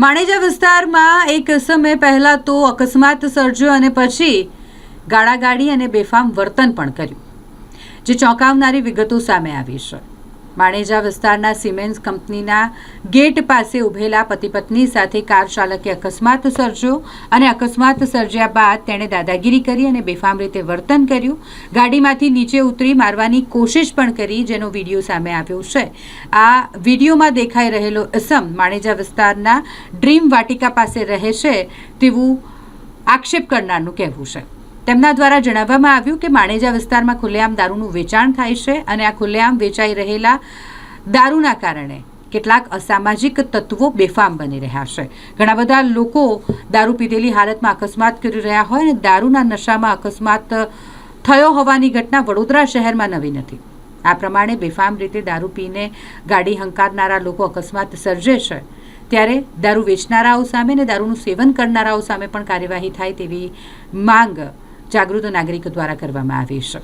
માણેજા વિસ્તારમાં એક સમય પહેલા તો અકસ્માત સર્જ્યો અને પછી ગાળાગાડી અને બેફામ વર્તન પણ કર્યું, જે ચોંકાવનારી વિગતો સામે આવી છે. માણેજા વિસ્તારના સિમેન્સ કંપનીના ગેટ પાસે ઉભેલા પતિ પત્ની સાથે કાર ચાલકે અકસ્માત સર્જ્યો અને અકસ્માત સર્જ્યા બાદ તેણે દાદાગીરી કરી અને બેફામ રીતે વર્તન કર્યું. ગાડીમાંથી નીચે ઉતરી મારવાની કોશિશ પણ કરી, જેનો વિડીયો સામે આવ્યો છે. આ વિડીયોમાં દેખાઈ રહેલો ઇસમ માણેજા વિસ્તારના ડ્રીમ વાટિકા પાસે રહે છે તેવું આક્ષેપ કરનારનું કહેવું છે. તેમના દ્વારા જણાવવામાં આવ્યું કે માણેજા વિસ્તારમાં ખુલ્લેઆમ દારૂનું વેચાણ થાય છે અને આ ખુલ્લેઆમ વેચાઈ રહેલા દારૂના કારણે કેટલાક અસામાજિક તત્વો બેફામ બની રહ્યા છે. ઘણા બધા લોકો દારૂ પીધેલી હાલતમાં અકસ્માત કરી રહ્યા હોય અને દારૂના નશામાં અકસ્માત થયો હોવાની ઘટના વડોદરા શહેરમાં નવી નથી. આ પ્રમાણે બેફામ રીતે દારૂ પીને ગાડી હંકારનારા લોકો અકસ્માત સર્જે છે, ત્યારે દારૂ વેચનારાઓ સામે અને દારૂનું સેવન કરનારાઓ સામે પણ કાર્યવાહી થાય તેવી માંગ જાગૃત નાગરિકો દ્વારા કરવામાં આવી છે.